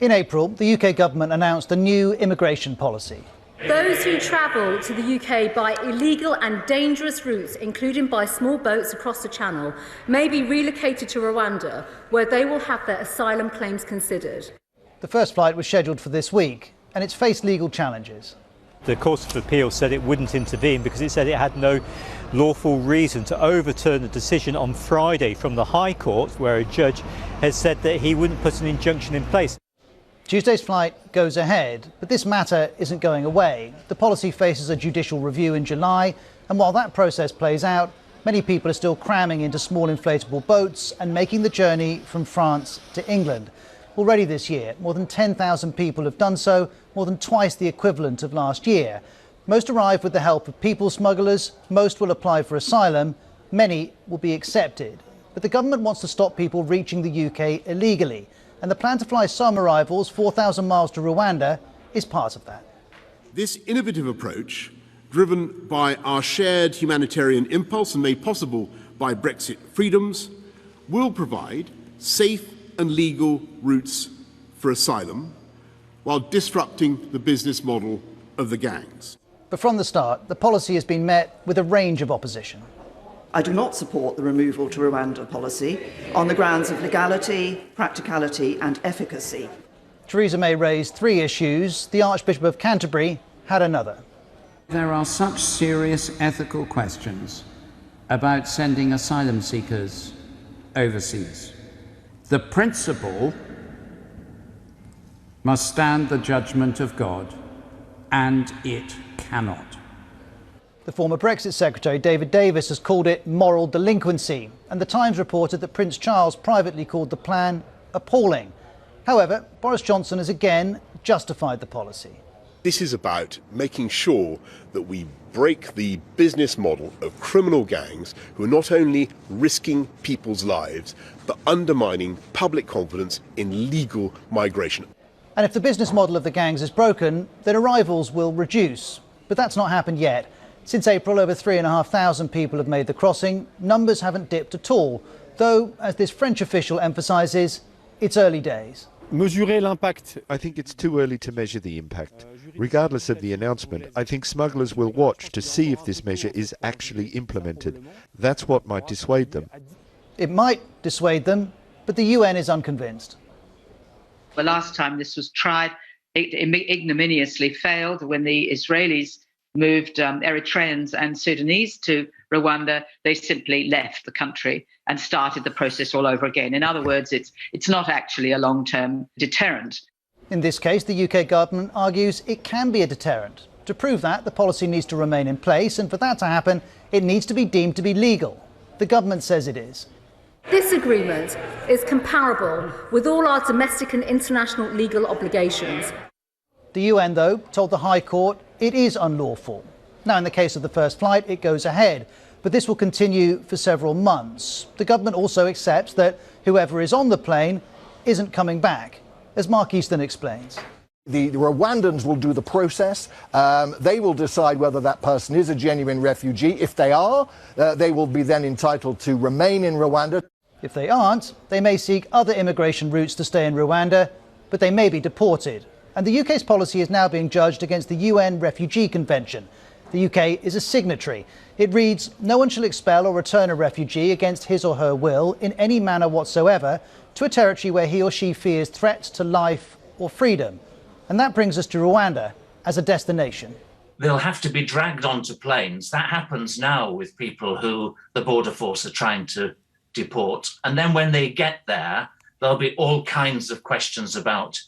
In April, the UK government announced a new immigration policy. Those who travel to the UK by illegal and dangerous routes, including by small boats across the Channel, may be relocated to Rwanda, where they will have their asylum claims considered. The first flight was scheduled for this week, and it's faced legal challenges. The Court of Appeal said it wouldn't intervene because it said it had no lawful reason to overturn the decision on Friday from the High Court, where a judge has said that he wouldn't put an injunction in place. Tuesday's flight goes ahead, but this matter isn't going away. The policy faces a judicial review in July, and while that process plays out, many people are still cramming into small inflatable boats and making the journey from France to England. Already this year, more than 10,000 people have done so, more than twice the equivalent of last year. Most arrive with the help of people smugglers, most will apply for asylum, many will be accepted. But the government wants to stop people reaching the UK illegally, and the plan to fly some arrivals 4,000 miles to Rwanda is part of that. This innovative approach, driven by our shared humanitarian impulse and made possible by Brexit freedoms, will provide safe and legal routes for asylum while disrupting the business model of the gangs. But from the start, the policy has been met with a range of opposition. I do not support the removal to Rwanda policy on the grounds of legality, practicality and efficacy. Theresa May raised 3 issues. The Archbishop of Canterbury had another. There are such serious ethical questions about sending asylum seekers overseas. The principle must stand the judgment of God, and it cannot. The former Brexit Secretary David Davis has called it moral delinquency, and the Times reported that Prince Charles privately called the plan appalling. However, Boris Johnson has again justified the policy. This is about making sure that we break the business model of criminal gangs who are not only risking people's lives, but undermining public confidence in legal migration. And if the business model of the gangs is broken, then arrivals will reduce. But that's not happened yet. Since April, over 3,500 people have made the crossing. Numbers haven't dipped at all, though, as this French official emphasises, it's early days. I think it's too early to measure the impact. Regardless of the announcement, I think smugglers will watch to see if this measure is actually implemented. That's what might dissuade them. It might dissuade them, but the UN is unconvinced. The last time this was tried, it ignominiously failed when the Israelis moved Eritreans and Sudanese to Rwanda. They simply left the country and started the process all over again. In other words, it's not actually a long-term deterrent. In this case, the UK government argues it can be a deterrent. To prove that, the policy needs to remain in place, and for that to happen, it needs to be deemed to be legal. The government says it is. This agreement is comparable with all our domestic and international legal obligations. The UN, though, told the High Court it is unlawful. Now, in the case of the first flight, it goes ahead, but this will continue for several months. The government also accepts that whoever is on the plane isn't coming back, as Mark Easton explains. The Rwandans will do the process. They will decide whether that person is a genuine refugee. If they are, they will be then entitled to remain in Rwanda. If they aren't, they may seek other immigration routes to stay in Rwanda, but they may be deported. And the UK's policy is now being judged against the UN Refugee Convention. The UK is a signatory. It reads, "No one shall expel or return a refugee against his or her will in any manner whatsoever to a territory where he or she fears threats to life or freedom." And that brings us to Rwanda as a destination. They'll have to be dragged onto planes. That happens now with people who the Border Force are trying to deport. And then when they get there, there'll be all kinds of questions about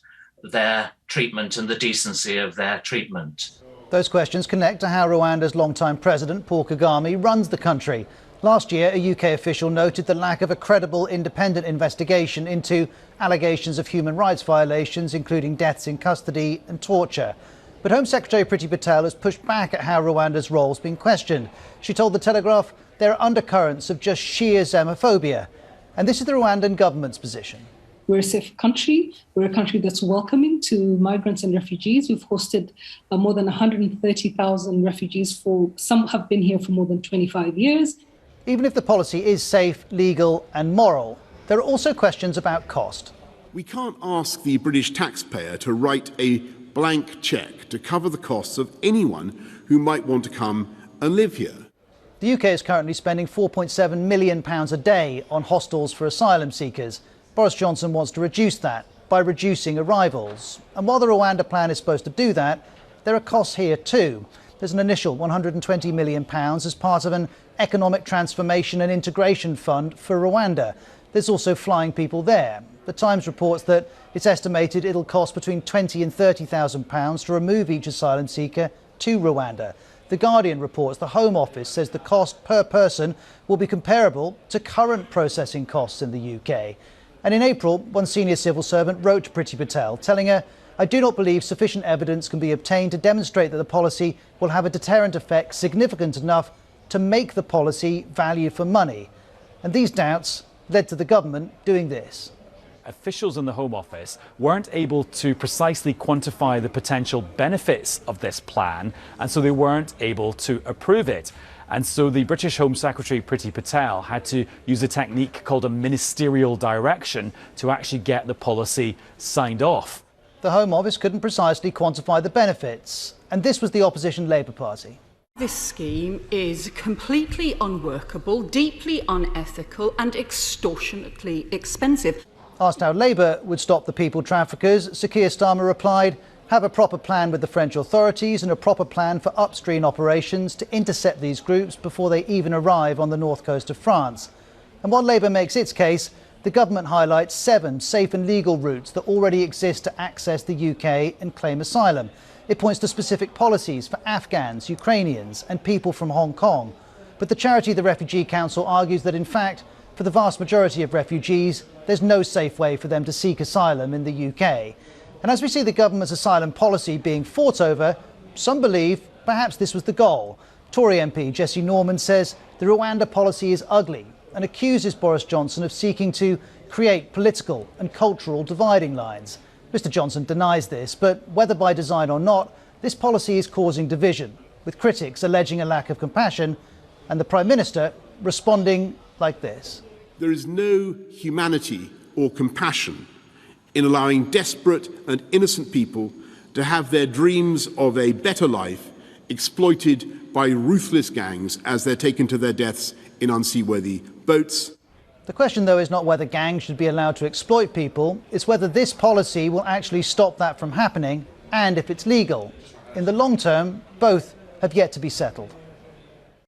their treatment and the decency of their treatment. Those questions connect to how Rwanda's longtime president, Paul Kagame, runs the country. Last year, a UK official noted the lack of a credible independent investigation into allegations of human rights violations, including deaths in custody and torture. But Home Secretary Priti Patel has pushed back at how Rwanda's role's been questioned. She told The Telegraph there are undercurrents of just sheer xenophobia. And this is the Rwandan government's position. We're a safe country. We're a country that's welcoming to migrants and refugees. We've hosted more than 130,000 refugees. Some have been here for more than 25 years. Even if the policy is safe, legal and moral, there are also questions about cost. We can't ask the British taxpayer to write a blank cheque to cover the costs of anyone who might want to come and live here. The UK is currently spending £4.7 million a day on hostels for asylum seekers. Boris Johnson wants to reduce that by reducing arrivals. And while the Rwanda plan is supposed to do that, there are costs here too. There's an initial £120 million as part of an economic transformation and integration fund for Rwanda. There's also flying people there. The Times reports that it's estimated it'll cost between £20,000 and £30,000 to remove each asylum seeker to Rwanda. The Guardian reports the Home Office says the cost per person will be comparable to current processing costs in the UK. And in April, one senior civil servant wrote to Priti Patel telling her, "I do not believe sufficient evidence can be obtained to demonstrate that the policy will have a deterrent effect significant enough to make the policy value for money." And these doubts led to the government doing this. Officials in the Home Office weren't able to precisely quantify the potential benefits of this plan, and so they weren't able to approve it. And so the British Home Secretary Priti Patel had to use a technique called a ministerial direction to actually get the policy signed off. The Home Office couldn't precisely quantify the benefits, and this was the opposition Labour Party. This scheme is completely unworkable, deeply unethical and extortionately expensive. Asked how Labour would stop the people traffickers, Sir Keir Starmer replied, "Have a proper plan with the French authorities and a proper plan for upstream operations to intercept these groups before they even arrive on the north coast of France." And while Labour makes its case, the government highlights 7 safe and legal routes that already exist to access the UK and claim asylum. It points to specific policies for Afghans, Ukrainians and people from Hong Kong. But the charity The Refugee Council argues that in fact, for the vast majority of refugees, there's no safe way for them to seek asylum in the UK. And as we see the government's asylum policy being fought over, some believe perhaps this was the goal. Tory MP Jessie Norman says the Rwanda policy is ugly and accuses Boris Johnson of seeking to create political and cultural dividing lines. Mr Johnson denies this, but whether by design or not, this policy is causing division, with critics alleging a lack of compassion and the Prime Minister responding like this. There is no humanity or compassion in allowing desperate and innocent people to have their dreams of a better life exploited by ruthless gangs as they're taken to their deaths in unseaworthy boats. The question, though, is not whether gangs should be allowed to exploit people, it's whether this policy will actually stop that from happening and if it's legal. In the long term, both have yet to be settled.